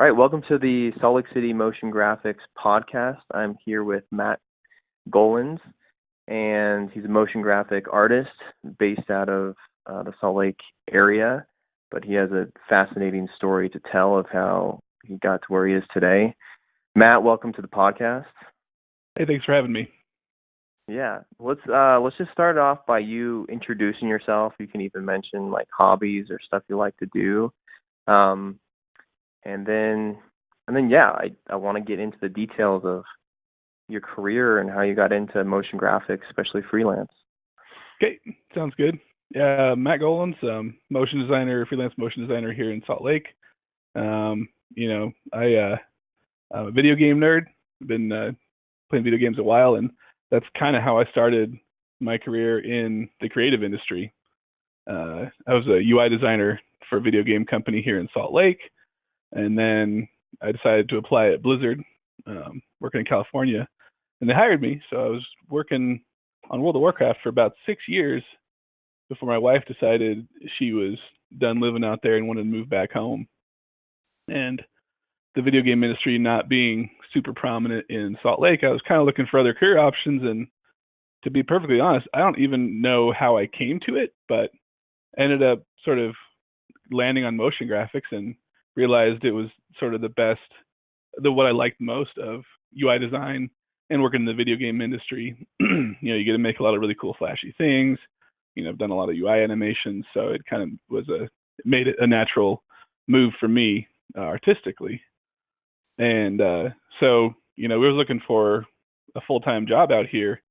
All right, welcome to the Salt Lake City Motion Graphics podcast. I'm here with Matt Golins, and he's a motion graphic artist based out of the Salt Lake area, but he has a fascinating story to tell of how he got to where he is today. Matt, welcome to the podcast. Hey, thanks for having me. Yeah, let's just start off by you introducing yourself. You can even mention like hobbies or stuff you like to do. And then, yeah, I want to get into the details of your career and how you got into motion graphics, especially freelance. Okay, sounds good. Matt Golins, motion designer, freelance motion designer here in Salt Lake. I'm a video game nerd. I've been playing video games a while, and that's kind of how I started my career in the creative industry. I was a UI designer for a video game company here in Salt Lake. And then I decided to apply at Blizzard, working in California, and they hired me. So I was working on World of Warcraft for about 6 years before my wife decided she was done living out there and wanted to move back home. And the video game industry not being super prominent in Salt Lake, I was kind of looking for other career options. And to be perfectly honest, I don't even know how I came to it, but I ended up sort of landing on motion graphics and realized it was sort of what I liked most of UI design and working in the video game industry. You get to make a lot of really cool, flashy things. I've done a lot of UI animations, so it kind of it made it a natural move for me artistically. And so, we were looking for a full-time job out here,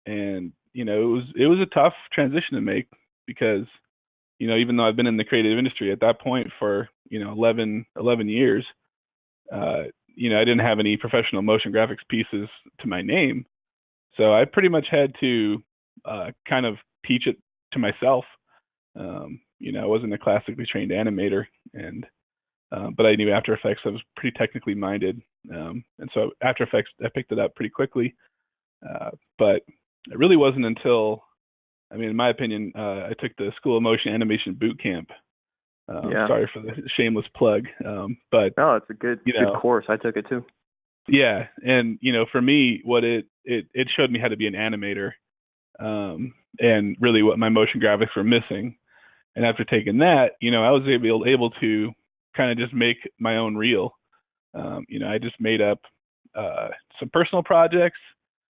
and it was a tough transition to make because even though I've been in the creative industry at that point for 11 years, I didn't have any professional motion graphics pieces to my name, so I pretty much had to kind of teach it to myself. I wasn't a classically trained animator, but I knew After Effects. I was pretty technically minded, and so After Effects I picked it up pretty quickly. But it really wasn't until, in my opinion, I took the School of Motion Animation boot camp. Sorry for the shameless plug, but no, it's a good course. I took it too. Yeah, and for me, what it showed me how to be an animator, and really what my motion graphics were missing. And after taking that, I was able to kind of just make my own reel. I just made up some personal projects.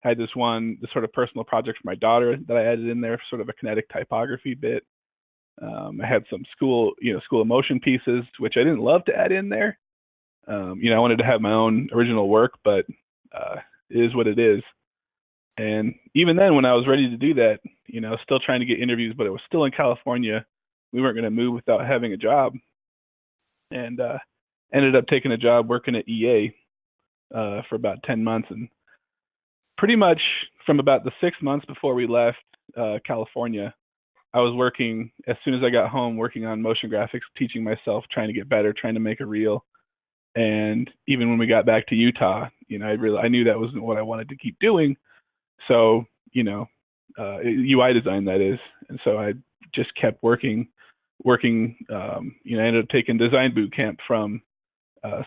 Had this sort of personal project for my daughter that I added in there, sort of a kinetic typography bit. I had some school of motion pieces, which I didn't love to add in there. I wanted to have my own original work, but it is what it is. And even then, when I was ready to do that, still trying to get interviews, but it was still in California. We weren't going to move without having a job, and ended up taking a job working at EA for about 10 months. And pretty much from about the 6 months before we left California, I was working, as soon as I got home, working on motion graphics, teaching myself, trying to get better, trying to make a reel. And even when we got back to Utah, I knew that wasn't what I wanted to keep doing. So, UI design, that is. And so I just kept working. I ended up taking design boot camp from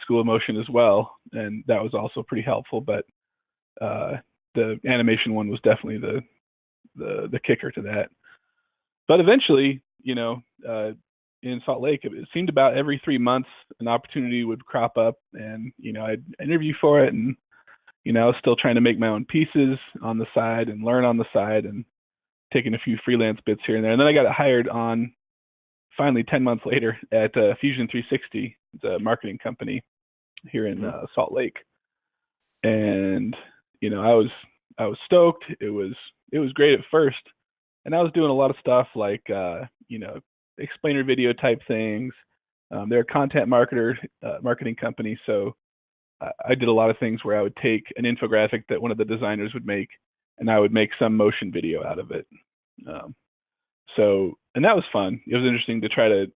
School of Motion as well. And that was also pretty helpful. But the animation one was definitely the kicker to that. But eventually, in Salt Lake, it seemed about every 3 months an opportunity would crop up, and I'd interview for it, and I was still trying to make my own pieces on the side and learn on the side, and taking a few freelance bits here and there. And then I got hired on, finally 10 months later, at Fusion 360, it's a marketing company here in Salt Lake, and I was stoked. It was great at first. And I was doing a lot of stuff like, explainer video type things. They're a content marketing company. So I did a lot of things where I would take an infographic that one of the designers would make, and I would make some motion video out of it. And that was fun. It was interesting to try to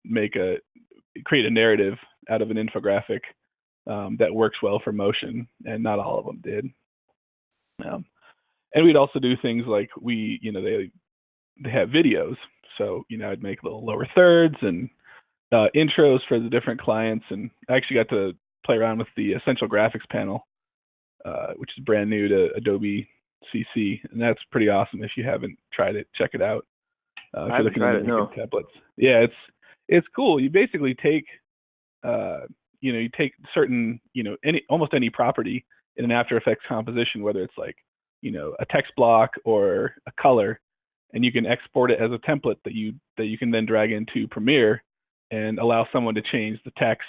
create a narrative out of an infographic that works well for motion, and not all of them did. And we'd also do things like they have videos. So, I'd make little lower thirds and intros for the different clients. And I actually got to play around with the Essential Graphics panel, which is brand new to Adobe CC, and that's pretty awesome. If you haven't tried it, check it out. If I you're haven't looking tried into it, no. making templates, yeah, it's cool. You basically take you take certain almost any property in an After Effects composition, whether it's like a text block or a color, and you can export it as a template that you can then drag into Premiere and allow someone to change the text,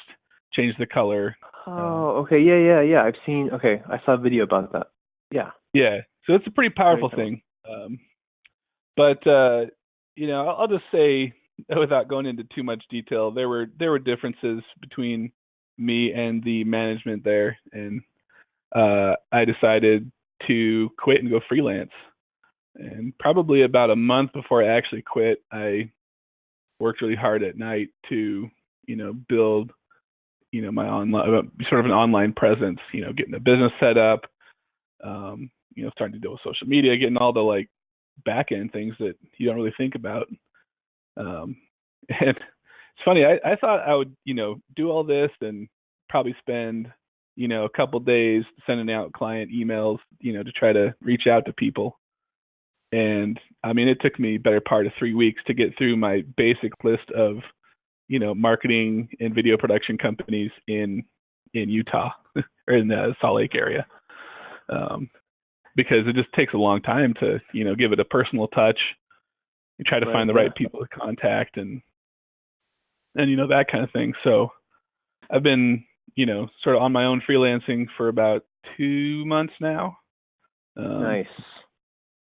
change the color. Oh, okay, yeah. I've seen. Okay, I saw a video about that. Yeah. Yeah, so it's a pretty powerful thing. But I'll just say, without going into too much detail, there were differences between me and the management there, and I decided to quit and go freelance. And probably about a month before I actually quit, I worked really hard at night to build my online sort of an online presence, getting a business set up, starting to deal with social media, getting all the like back end things that you don't really think about. And it's funny, I thought I would, do all this and probably spend, a couple days sending out client emails, to try to reach out to people. And I mean, it took me better part of 3 weeks to get through my basic list of, marketing and video production companies in Utah or in the Salt Lake area. Because it just takes a long time to, give it a personal touch. You try to find the right people to contact and that kind of thing. So I've been, sort of on my own freelancing for about 2 months now. Nice.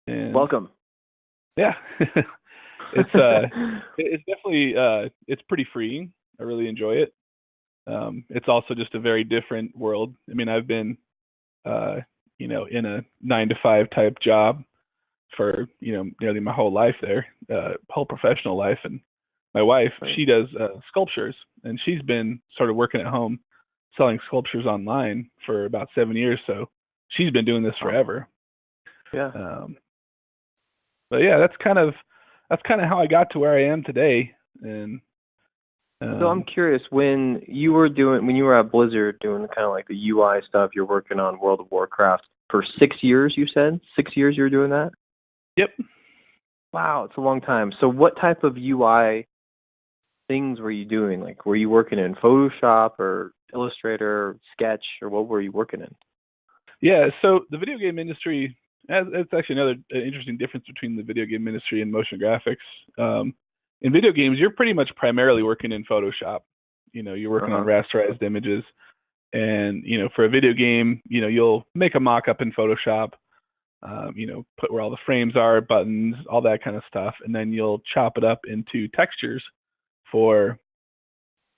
And welcome. Yeah. It's definitely it's pretty freeing. I really enjoy it. It's also just a very different world. I mean, I've been in a 9-to-5 type job for nearly my whole life there, whole professional life. And my wife, she does sculptures, and she's been sort of working at home selling sculptures online for about 7 years. So she's been doing this forever. Yeah. But yeah, that's kind of how I got to where I am today. And so I'm curious, when you were at Blizzard doing kind of like the UI stuff, you're working on World of Warcraft for 6 years, you said? 6 years you were doing that? Yep. Wow, it's a long time. So what type of UI things were you doing? Like, were you working in Photoshop or Illustrator or Sketch, or what were you working in? Yeah, so the video game industry, it's actually another interesting difference between the video game industry and motion graphics. In video games, you're pretty much primarily working in Photoshop. You're working on rasterized images. And, for a video game, you'll make a mock-up in Photoshop, put where all the frames are, buttons, all that kind of stuff. And then you'll chop it up into textures for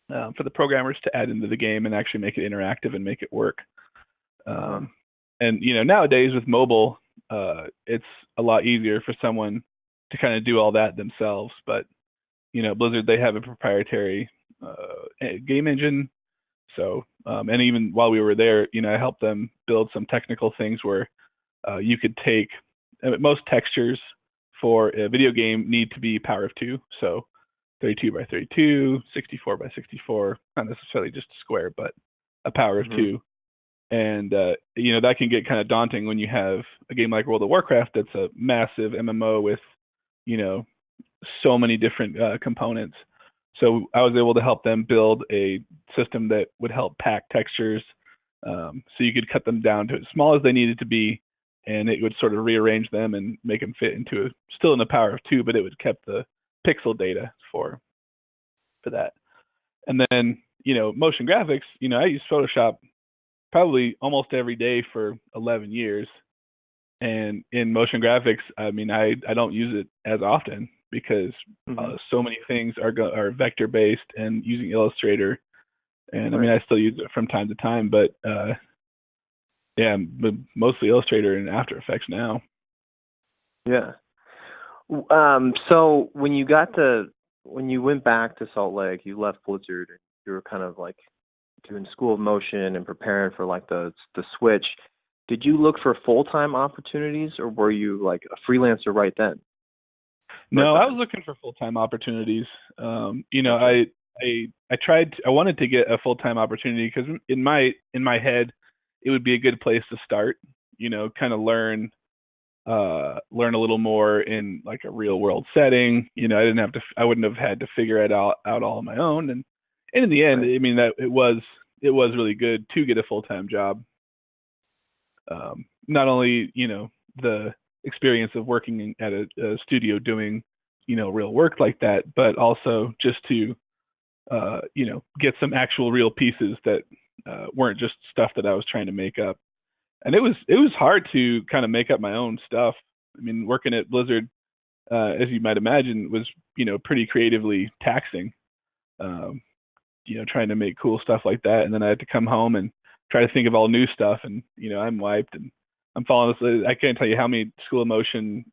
the programmers to add into the game and actually make it interactive and make it work. And, nowadays with mobile, it's a lot easier for someone to kind of do all that themselves. But, Blizzard, they have a proprietary game engine. So, and even while we were there, I helped them build some technical things where you could take most textures for a video game need to be power of 2. So 32 by 32, 64 by 64, not necessarily just a square, but a power of 2. And, that can get kind of daunting when you have a game like World of Warcraft that's a massive MMO with, so many different components. So I was able to help them build a system that would help pack textures, so you could cut them down to as small as they needed to be, and it would sort of rearrange them and make them fit into still in the power of 2, but it would kept the pixel data for that. And then, motion graphics, I use Photoshop probably almost every day for 11 years. And in motion graphics, I mean, I don't use it as often because so many things are vector based and using Illustrator. And I mean, I still use it from time to time, but but mostly Illustrator and After Effects now. Yeah. So when you went back to Salt Lake, you left Blizzard, you were kind of like doing School of Motion and preparing for like the switch. Did you look for full-time opportunities, or were you like a freelancer right then? No, I was looking for full-time opportunities. I wanted to get a full-time opportunity because in my head it would be a good place to start, kind of learn a little more in like a real world setting. I wouldn't have had to figure it out all on my own. And in the end, Right. I mean, that it was really good to get a full-time job. Not only, the experience of working at a studio doing, real work like that, but also just to, get some actual real pieces that weren't just stuff that I was trying to make up. And it was hard to kind of make up my own stuff. I mean, working at Blizzard, as you might imagine, was, pretty creatively taxing. Um, trying to make cool stuff like that, and then I had to come home and try to think of all new stuff, and I'm wiped and I'm falling asleep. I can't tell you how many school of motion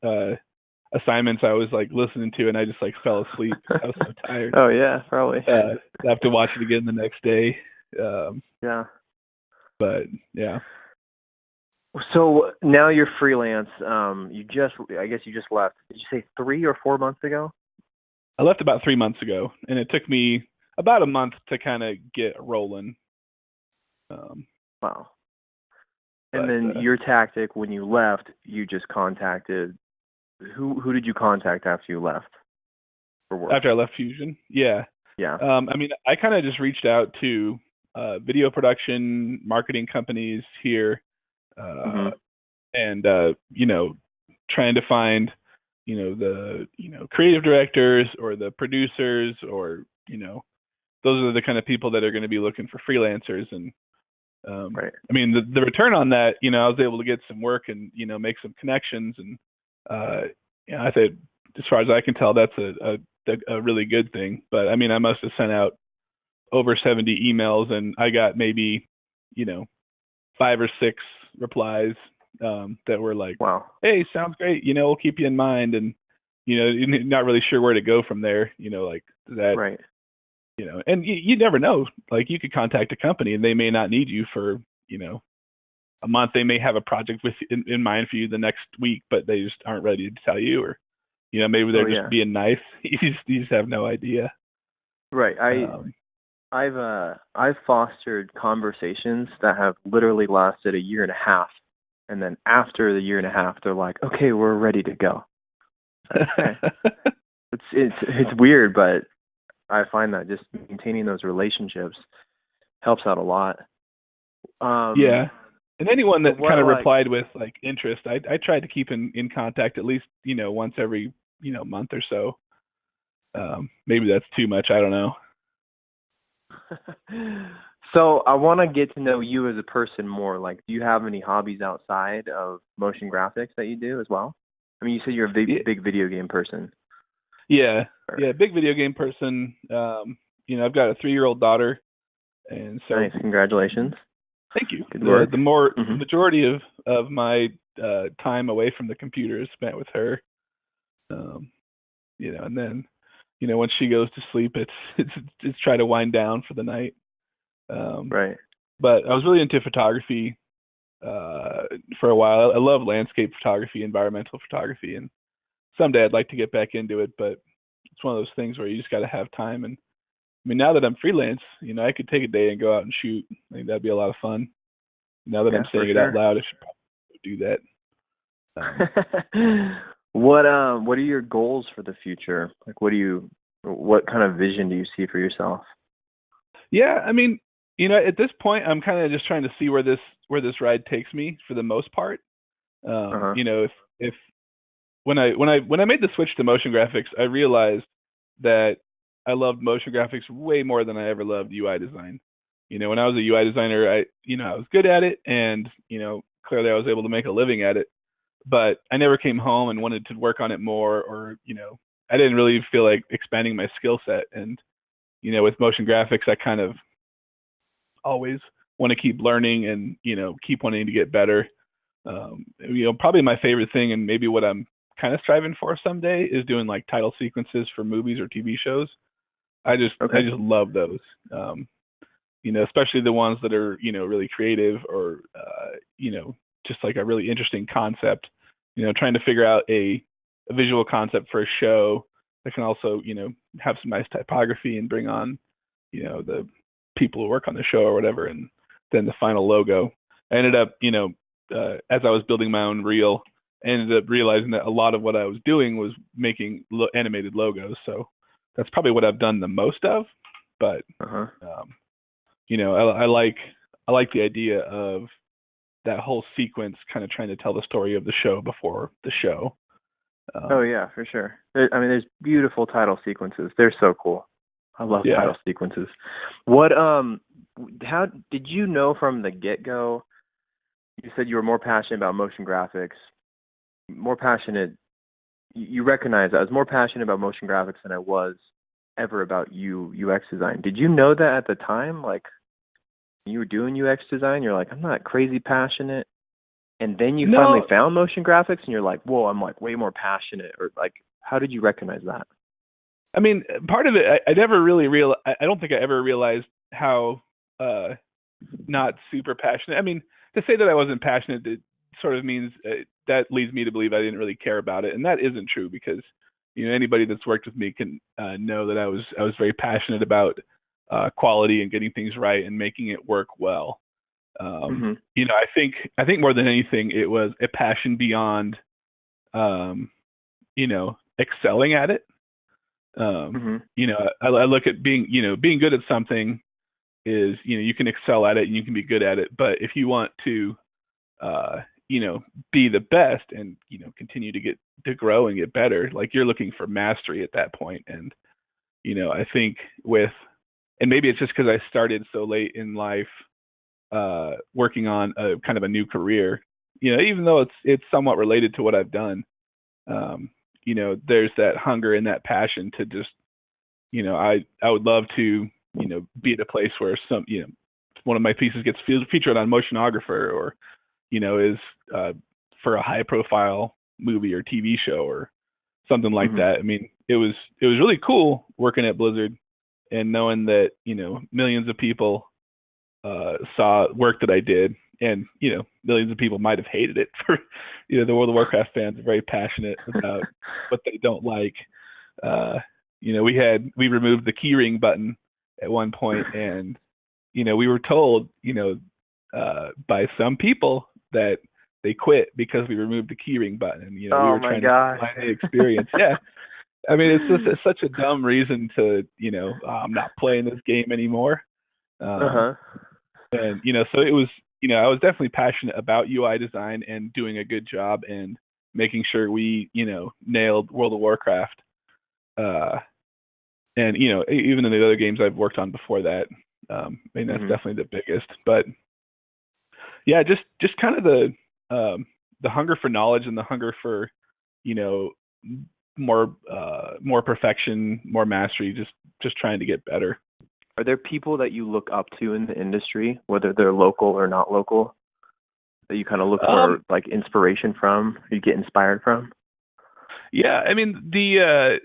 assignments I was like listening to, and I just like fell asleep. I was so tired. Oh yeah, probably. I have to watch it again the next day. Yeah. But yeah, So now you're freelance. I guess you just left. Did you say 3 or 4 months ago? I left about 3 months ago, and it took me about a month to kind of get rolling. Wow. And But then your tactic when you left, you just contacted who did you contact after you left for work? after I left Fusion, yeah. Yeah. I mean, I kind of just reached out to video production marketing companies here, Hmm. and trying to find the creative directors or the producers, or those are the kind of people that are going to be looking for freelancers. And Right. I mean, the return on that, I was able to get some work and make some connections, and I think, as far as I can tell, that's a really good thing. But I mean, I must have sent out over 70 emails, and I got maybe 5 or 6 replies that were like, Wow. "Hey, sounds great. We'll keep you in mind," and you're not really sure where to go from there. Like that. Right. And you never know. Like, you could contact a company and they may not need you for a month. They may have a project in mind for you the next week, but they just aren't ready to tell you, or maybe Oh they're yeah. just being nice. You just have no idea. Right. Um, I've fostered conversations that have literally lasted a year and a half, and then after the year and a half, they're like, "Okay, we're ready to go." Okay. It's weird, but I find that just maintaining those relationships helps out a lot. yeah. And anyone So that what kind of like replied with like interest, I tried to keep in contact at least once every month or so. Maybe that's too much. I don't know. So I want to get to know you as a person more. Like, do you have any hobbies outside of motion graphics that you do as well? I mean, you said you're a Yeah, big video game person. yeah, Or, yeah. Big video game person. I've got a 3-year-old daughter, and so nice, congratulations. thank you. Good The work. the Hmm. majority of my time away from the computer is spent with her. Um, and then once she goes to sleep, it's try to wind down for the night. Um, Right. but I was really into photography for a while. I love landscape photography, environmental photography, and someday I'd like to get back into it. But it's one of those things where you just got to have time. And I mean, now that I'm freelance, I could take a day and go out and shoot. I think that'd be a lot of fun. Now that Yeah, I'm for saying it out sure. loud, I should probably do that. Um, What are your goals for the future? Like, what kind of vision do you see for yourself? yeah, I mean, at this point, I'm kind of just trying to see where this ride takes me for the most part. Uh-huh. If when I made the switch to motion graphics, I realized that I loved motion graphics way more than I ever loved UI design. When I was a UI designer, I was good at it, and clearly I was able to make a living at it. But I never came home and wanted to work on it more, or I didn't really feel like expanding my skill set. And with motion graphics, I kind of always want to keep learning and keep wanting to get better. Probably my favorite thing, and maybe what I'm kind of striving for someday, is doing like title sequences for movies or TV shows. I Okay. just love those. Especially the ones that are really creative, or just like a really interesting concept. Trying to figure out a visual concept for a show that can also have some nice typography and bring on the people who work on the show or whatever, and then the final logo. I ended up, as I was building my own reel, I ended up realizing that a lot of what I was doing was making animated logos. So that's probably what I've done the most of. But I like the idea of that whole sequence, kind of trying to tell the story of the show before the show. Oh yeah, for sure. There's beautiful title sequences. They're so cool. I love title sequences. How did you know from the get-go? You said you were more passionate about motion graphics, more passionate. You recognize I was more passionate about motion graphics than I was ever about UX design. Did you know that at the time? Like, you were doing UX design, you're like, I'm not crazy passionate. And then you finally found motion graphics and you're like, whoa, I'm like way more passionate. Or like, how did you recognize that? I mean, part of it, I never really I don't think I ever realized how not super passionate. I mean, to say that I wasn't passionate, it sort of means that leads me to believe I didn't really care about it. And that isn't true, because, anybody that's worked with me can know that I was very passionate about quality and getting things right and making it work well. I think more than anything, it was a passion beyond, excelling at it. I look at being good at something is, you can excel at it and you can be good at it. But if you want to, be the best and, continue to grow and get better, like, you're looking for mastery at that point. And, I think and maybe it's just because I started so late in life, working on a kind of a new career, even though it's somewhat related to what I've done, there's that hunger and that passion to just, I would love to, be at a place where one of my pieces gets featured on Motionographer, or, is for a high profile movie or TV show or something like that. I mean, it was really cool working at Blizzard and knowing that, millions of people saw work that I did, and millions of people might have hated it. For the World of Warcraft fans are very passionate about what they don't like. We removed the keyring button at one point, and we were told by some people that they quit because we removed the keyring button. And we were trying to find the experience. Yeah. I mean, it's just such a dumb reason to, I'm not playing this game anymore. And, so it was, I was definitely passionate about UI design and doing a good job and making sure we, nailed World of Warcraft. And, even in the other games I've worked on before that, I mean, that's definitely the biggest. But yeah, just kind of the hunger for knowledge and the hunger for, more perfection, more mastery, just trying to get better. Are there people that you look up to in the industry, whether they're local or not local, that you kind of look for like inspiration from, you get inspired from? Yeah, I mean, the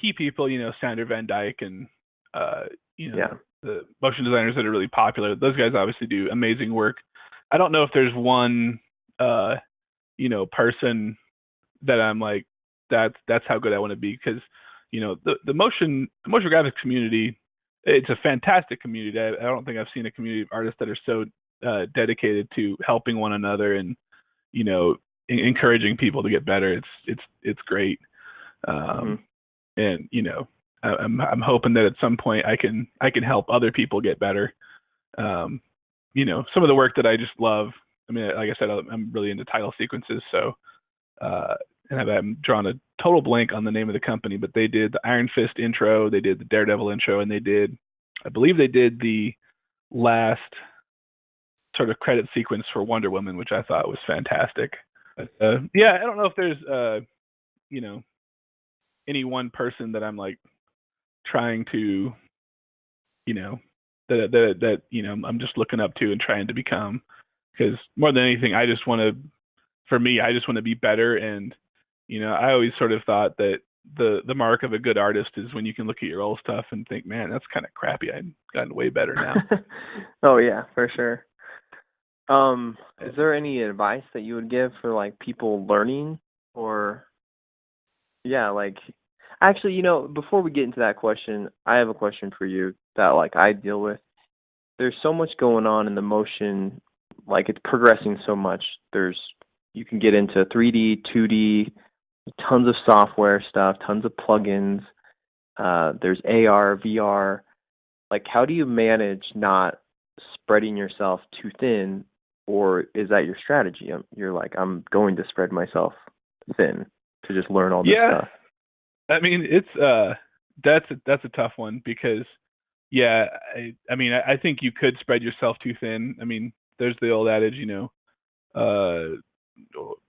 key people, Sander Van Dyke and the motion designers that are really popular, those guys obviously do amazing work. I don't know if there's one person that I'm like, that's how good I want to be, because the motion graphics community, it's a fantastic community. I don't think I've seen a community of artists that are so dedicated to helping one another and encouraging people to get better. It's great. And I'm hoping that at some point I can help other people get better. Some of the work that I just love, I mean, like I said, I'm really into title sequences, so and I'm drawing a total blank on the name of the company, but they did the Iron Fist intro, they did the Daredevil intro, and I believe they did the last sort of credit sequence for Wonder Woman, which I thought was fantastic. But, yeah, I don't know if there's any one person that I'm like trying to, that I'm just looking up to and trying to become, because more than anything, I just want to be better. And I always sort of thought that the mark of a good artist is when you can look at your old stuff and think, man, that's kind of crappy. I've gotten way better now. Oh yeah, for sure. Is there any advice that you would give for like people learning, or like, Actually, before we get into that question, I have a question for you that like I deal with. There's so much going on in the motion, like it's progressing so much. You can get into 3D, 2D, tons of software stuff, tons of plugins. There's AR, VR. Like, how do you manage not spreading yourself too thin, or is that your strategy? You're like, I'm going to spread myself thin to just learn all this Yeah, stuff. I mean that's a tough one because yeah, I think you could spread yourself too thin. I mean, there's the old adage, uh,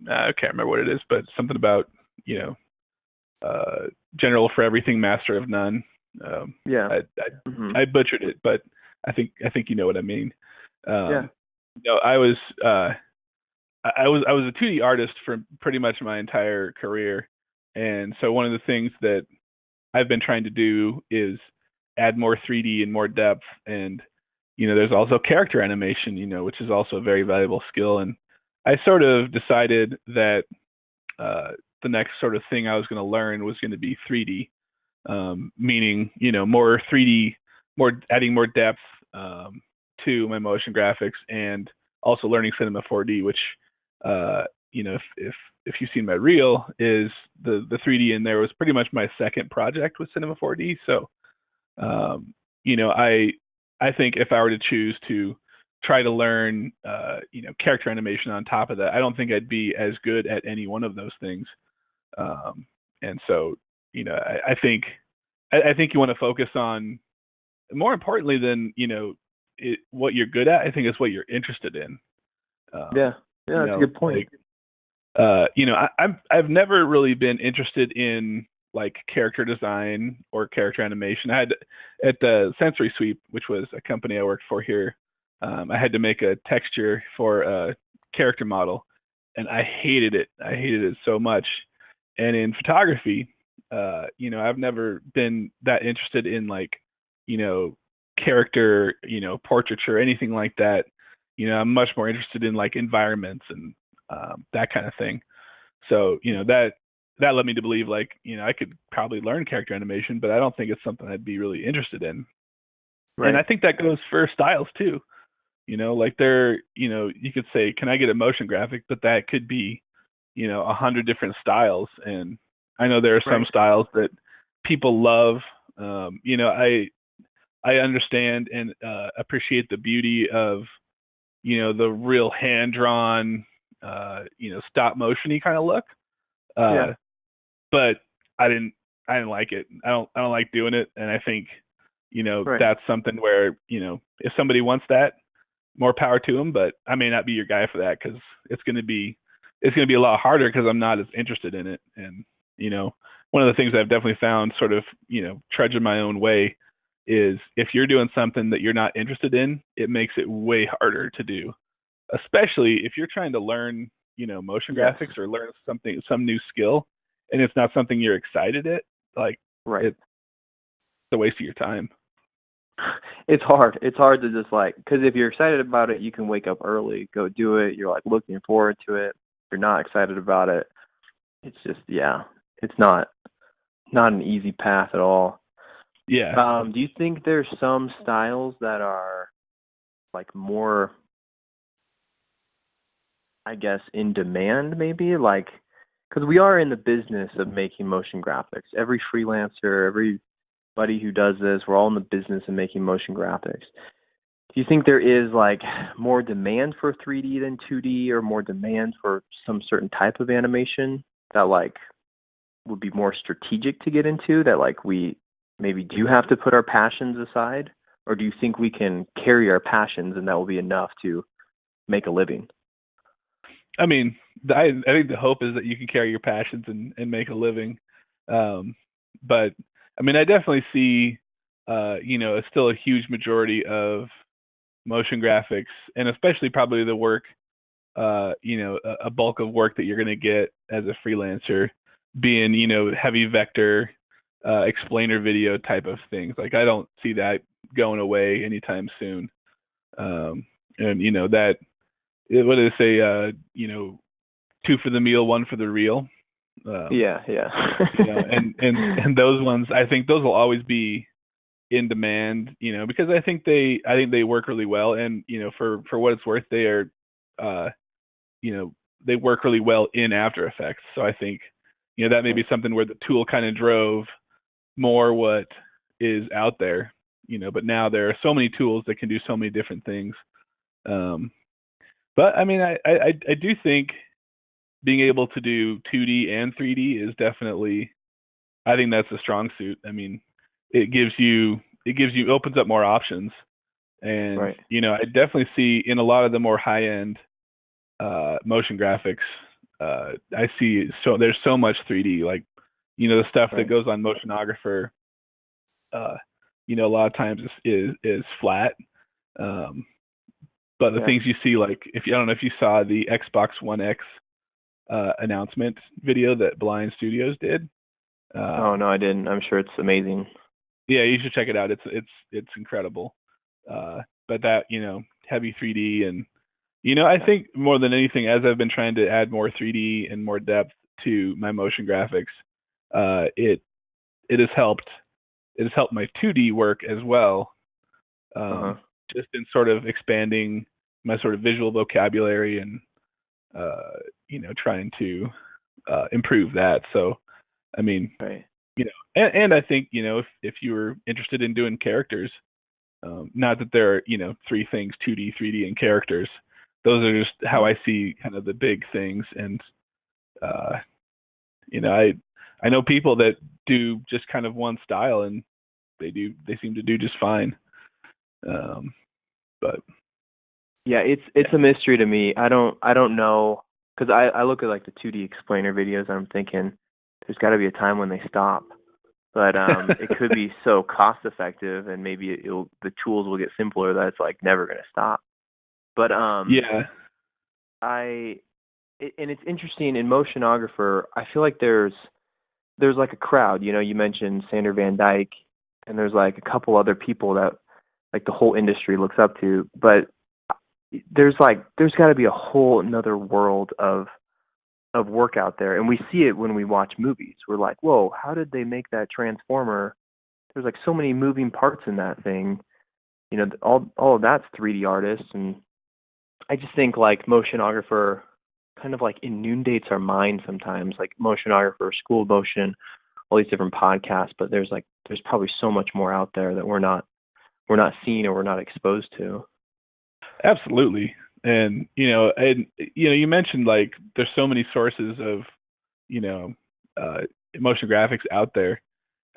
I can't remember what it is, but something about you know general for everything, master of none. Yeah. I, Mhm. I butchered it, but I think you know what I mean. Yeah. Um, I was I was a 2D artist for pretty much my entire career, and so one of the things that I've been trying to do is add more 3D and more depth, and there's also character animation, which is also a very valuable skill, and I sort of decided that uh, the next sort of thing I was going to learn was going to be 3D, meaning more 3D, more adding more depth to my motion graphics, and also learning Cinema 4D, which if you've seen my reel, is the 3D in there was pretty much my second project with Cinema 4D. So I think if I were to choose to try to learn character animation on top of that, I don't think I'd be as good at any one of those things. And so I think you want to focus on, more importantly than what you're good at. I think it's what you're interested in. Yeah. Yeah, that's a good point. Like I've never really been interested in like character design or character animation. I had at the Sensory Sweep, which was a company I worked for here. I had to make a texture for a character model, and I hated it. I hated it so much. And in photography, I've never been that interested in like, you know, character, portraiture, anything like that. I'm much more interested in like environments and that kind of thing. So, that led me to believe like, I could probably learn character animation, but I don't think it's something I'd be really interested in. And I Right. think that goes for styles too. Like you could say, can I get a motion graphic? But that could be, 100 different styles. And I know there are some Right. styles that people love. I understand and appreciate the beauty of, the real hand drawn, stop motiony kind of look. Yeah. Uh, but I didn't I didn't like it. I don't like doing it, and I think Right. that's something where if somebody wants that, more power to them. But I may not be your guy for that because it's gonna be it's gonna be a lot harder because I'm not as interested in it. And one of the things I've definitely found, sort of trudging my own way, is if you're doing something that you're not interested in, it makes it way harder to do, especially if you're trying to learn, motion Yes. graphics or learn some new skill, and it's not something you're excited at. Like Right. it's a waste of your time. It's hard. It's hard to just like, because if you're excited about it, you can wake up early, go do it. You're like looking forward to it. If you're not excited about it, it's just, yeah, it's not an easy path at all. Yeah. Do you think there's some styles that are like more, I guess, in demand, maybe? Like, because we are in the business of making motion graphics. Every freelancer, everybody who does this, we're all in the business of making motion graphics. Do you think there is like more demand for 3D than 2D, or more demand for some certain type of animation that like would be more strategic to get into, that like we maybe do have to put our passions aside? Or do you think we can carry our passions and that will be enough to make a living? I mean, I think the hope is that you can carry your passions and make a living. Um, but I mean, I definitely see, it's still a huge majority of motion graphics, and especially probably the work, a bulk of work that you're going to get as a freelancer, being, heavy vector, explainer video type of things. Like I don't see that going away anytime soon. And that what do they say? Two for the meal, one for the reel. Yeah. And those ones, I think those will always be in demand, because I think they work really well, and for what it's worth, they are, they work really well in After Effects. So I think, that may be something where the tool kind of drove more what is out there, but now there are so many tools that can do so many different things. But I mean, I do think being able to do 2D and 3D is definitely, I think that's a strong suit. I mean, it opens up more options. And I definitely see in a lot of the more high end motion graphics, I see there's so much 3D, like the stuff that goes on Motionographer, a lot of times is flat. But the things you see, like I don't know if you saw the Xbox One X announcement video that Blind Studios did. Oh no, I didn't. I'm sure it's amazing. Yeah, you should check it out. It's incredible. But that, heavy 3D, and I think more than anything, as I've been trying to add more 3D and more depth to my motion graphics, it has helped my 2D work as well. Just in sort of expanding my sort of visual vocabulary and trying to improve that. So I mean, and I think if you were interested in doing characters, not that there are three things: 2D, 3D, and characters. Those are just how I see kind of the big things. And I know people that do just kind of one style, and they seem to do just fine. But yeah, it's a mystery to me. I don't know, because I look at like the 2D explainer videos and I'm thinking there's got to be a time when they stop. But it could be so cost effective, and maybe the tools will get simpler that it's like never going to stop. But and it's interesting in Motionographer. I feel like there's like a crowd. You mentioned Sander Van Dyke, and there's like a couple other people that like the whole industry looks up to. But there's got to be a whole another world of work out there, and we see it when we watch movies. We're like, whoa, how did they make that transformer? There's like so many moving parts in that thing. All of that's 3D artists, and I just think like Motionographer kind of like inundates our mind sometimes, like Motionographer, School of Motion, all these different podcasts, but there's probably so much more out there that we're not seeing or we're not exposed to. Absolutely. And you mentioned like there's so many sources of motion graphics out there.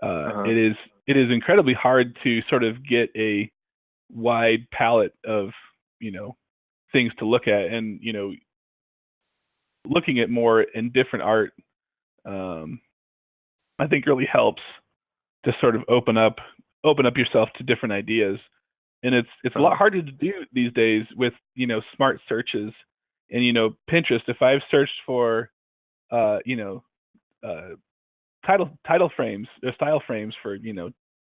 It is incredibly hard to sort of get a wide palette of things to look at, and looking at more in different art, I think really helps to sort of open up yourself to different ideas. And it's a lot harder to do these days with smart searches and Pinterest. If I've searched for title frames or style frames for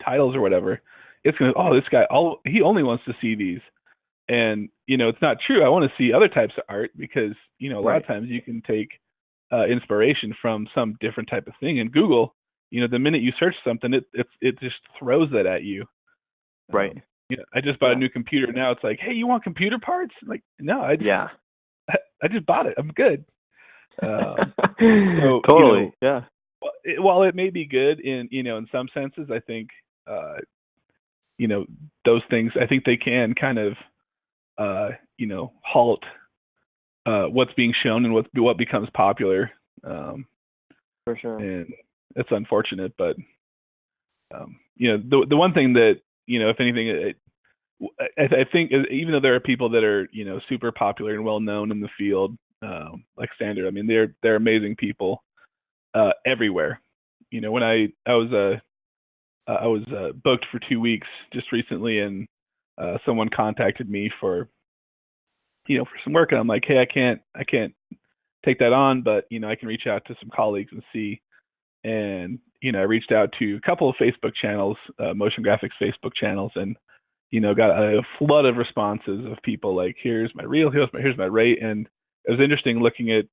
titles or whatever, it's gonna, oh, this guy, he only wants to see these. And it's not true. I want to see other types of art, because a lot of times you can take inspiration from some different type of thing. And Google, the minute you search something, it just throws that at you. Right. I just bought a new computer. Now it's like, hey, you want computer parts? Like, no, I just bought it. I'm good. So, totally. Yeah. While it may be good in in some senses, I think those things, I think they can kind of halt what's being shown and what becomes popular. For sure. And it's unfortunate, but the one thing that if anything, I think even though there are people that are super popular and well known in the field, like Sander, I mean they're amazing people everywhere. When I was booked for 2 weeks just recently, and someone contacted me for for some work, and I'm like, hey, I can't take that on, but I can reach out to some colleagues and see. And I reached out to a couple of Facebook channels, motion graphics Facebook channels, and got a flood of responses of people like, here's my reel, here's my rate. And it was interesting looking at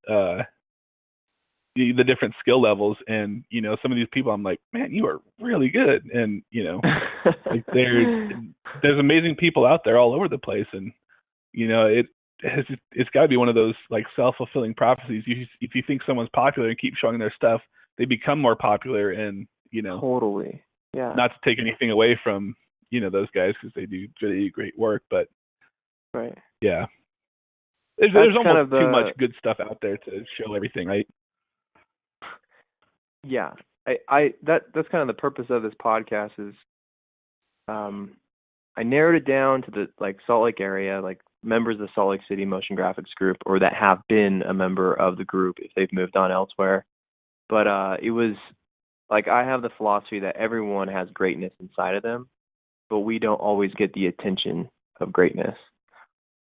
the different skill levels, and some of these people I'm like, man, you are really good, and like there's amazing people out there all over the place, and it's got to be one of those like self-fulfilling prophecies. If you think someone's popular and keep showing their stuff, they become more popular, and Totally. Yeah. not to take anything away from those guys, because they do really great work, but Right. yeah, there's almost too much good stuff out there to show everything, right? Yeah. That's kind of the purpose of this podcast is I narrowed it down to the like Salt Lake area, like members of the Salt Lake City Motion Graphics group, or that have been a member of the group if they've moved on elsewhere. But it was like, I have the philosophy that everyone has greatness inside of them, but we don't always get the attention of greatness.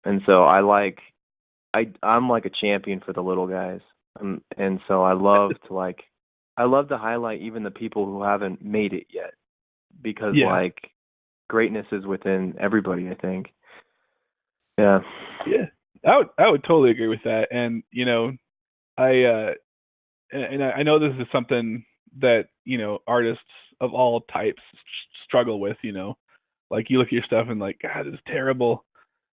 And so I'm like a champion for the little guys. And so I love to highlight even the people who haven't made it yet, because like greatness is within everybody, I think. Yeah. Yeah. I would totally agree with that. And I know this is something that artists of all types struggle with. Like you look at your stuff and like, God, this is terrible.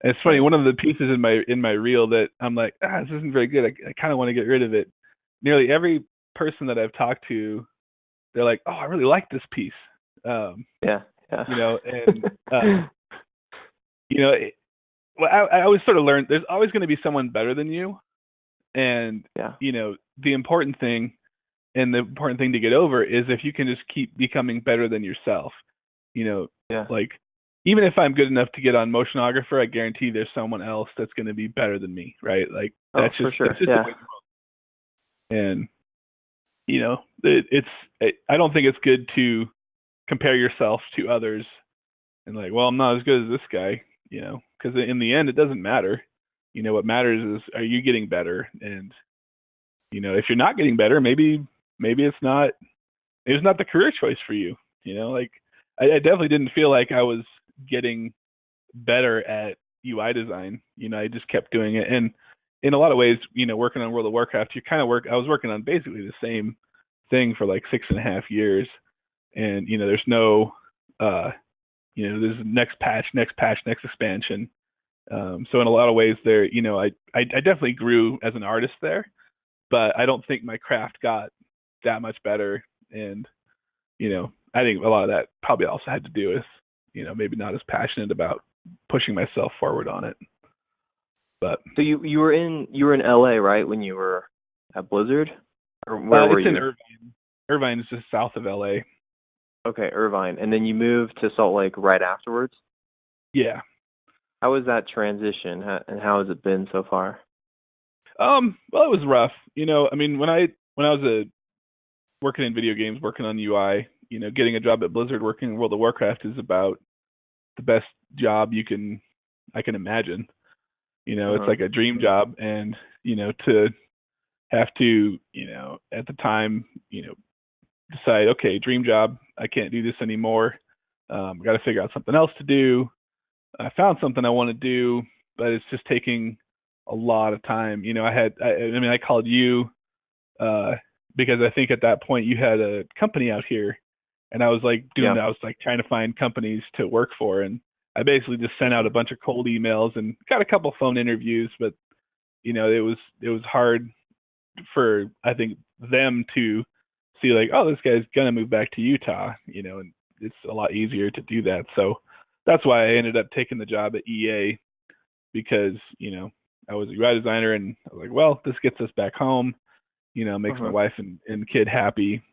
And it's funny, one of the pieces in my reel that I'm like, this isn't very good. I kind of want to get rid of it. Nearly every person that I've talked to, they're like, oh, I really like this piece. Yeah. And well, I always sort of learned there's always going to be someone better than you, and the important thing to get over is if you can just keep becoming better than yourself. Like, even if I'm good enough to get on Motionographer, I guarantee there's someone else that's going to be better than me, right? Like, that's just, for sure. That's just the way it works. And I don't think it's good to compare yourself to others and like, well, I'm not as good as this guy, because in the end, it doesn't matter. What matters is, are you getting better? And if you're not getting better, maybe it's not the career choice for you. Like I definitely didn't feel like I was getting better at UI design. I just kept doing it, and in a lot of ways, working on World of Warcraft, I was working on basically the same thing for like 6.5 years, and there's no there's next patch, next expansion. So in a lot of ways there, I definitely grew as an artist there, but I don't think my craft got that much better. And, I think a lot of that probably also had to do with, maybe not as passionate about pushing myself forward on it. But so you were in LA, right, when you were at Blizzard? Or where were you? It's in Irvine. Irvine is just south of LA. Okay, Irvine. And then you moved to Salt Lake right afterwards? Yeah. How was that transition, and how has it been so far? Well, it was rough. I mean, when I was working in video games, working on UI, getting a job at Blizzard working in World of Warcraft is about the best job I can imagine. It's like a dream job, and to have to, at the time, decide, okay, dream job, I can't do this anymore. Got to figure out something else to do. I found something I want to do, but it's just taking a lot of time. I called you because I think at that point you had a company out here, and I was like I was like trying to find companies to work for, and I basically just sent out a bunch of cold emails and got a couple phone interviews, but it was hard for, I think, them to see like, oh, this guy's gonna move back to Utah, and it's a lot easier to do that. So that's why I ended up taking the job at EA, because I was a UI designer, and I was like, well, this gets us back home, makes my wife and kid happy,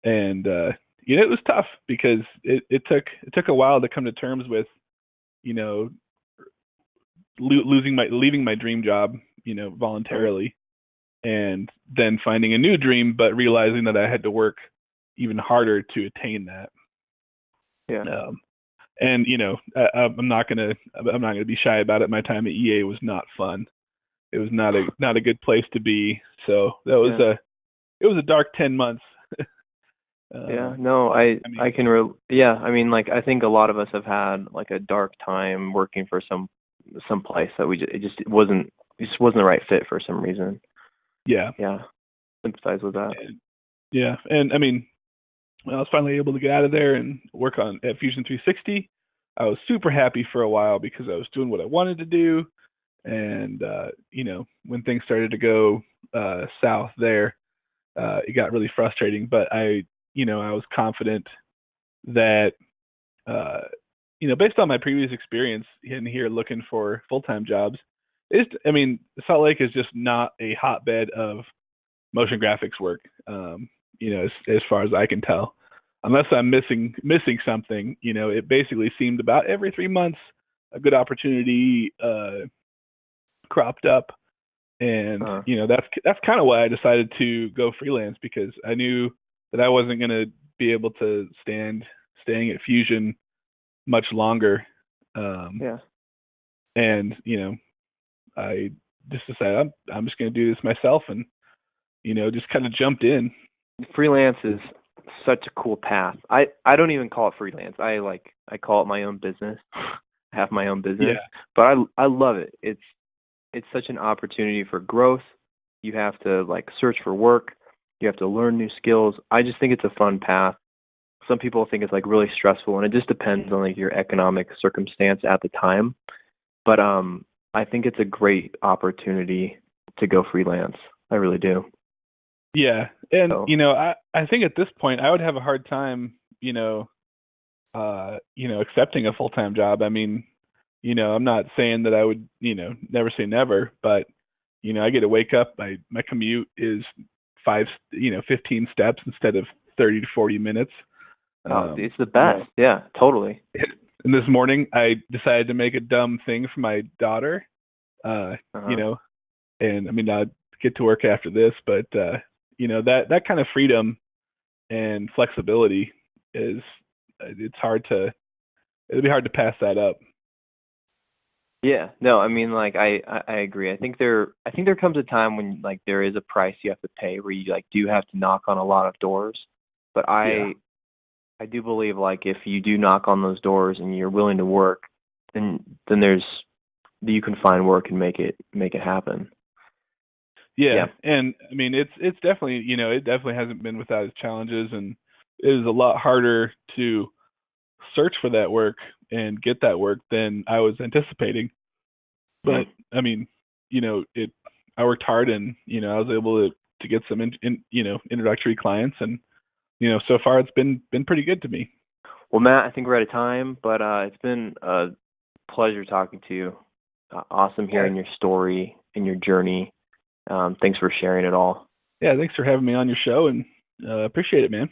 and it was tough because it took a while to come to terms with leaving my dream job voluntarily, and then finding a new dream, but realizing that I had to work even harder to attain that. And I'm not gonna be shy about it. My time at EA was not fun. It was not a good place to be. So that was it was a dark 10 months. I mean, like, I think a lot of us have had like a dark time working for some place that it just wasn't the right fit for some reason. Yeah. sympathize with that. And, yeah, and I mean, when I was finally able to get out of there and work on at Fusion 360, I was super happy for a while because I was doing what I wanted to do. And when things started to go south there, it got really frustrating. But I was confident that based on my previous experience in here looking for full-time jobs, Salt Lake is just not a hotbed of motion graphics work. As far as I can tell, unless I'm missing something, it basically seemed about every 3 months a good opportunity cropped up, and that's kind of why I decided to go freelance, because I knew that I wasn't going to be able to staying at Fusion much longer. And I just decided I'm just going to do this myself, and just kind of jumped in. Freelance is such a cool path. I don't even call it freelance. I call it my own business. I have my own business, but I love it. It's such an opportunity for growth. You have to search for work. You have to learn new skills. I just think it's a fun path. Some people think it's really stressful, and it just depends on your economic circumstance at the time. But I think it's a great opportunity to go freelance. I really do. Yeah, and I think at this point I would have a hard time, accepting a full-time job. I mean, I'm not saying that I would, never say never, but I get to wake up. My commute is 15 steps instead of 30 to 40 minutes. It's the best. Yeah, totally. And this morning I decided to make a dumb thing for my daughter. And I'll get to work after this, but that kind of freedom and flexibility it'd be hard to pass that up. Yeah, no, I agree. I think there comes a time when there is a price you have to pay, where you do have to knock on a lot of doors. But I do believe if you do knock on those doors and you're willing to work, then you can find work and make it happen. Yeah. And it's definitely, it definitely hasn't been without its challenges, and it is a lot harder to search for that work and get that work than I was anticipating. But I worked hard, and I was able to get some introductory clients, and so far it's been pretty good to me. Well, Matt, I think we're out of time, but it's been a pleasure talking to you. Awesome hearing your story and your journey. Thanks for sharing it all. Yeah, thanks for having me on your show, and appreciate it, man.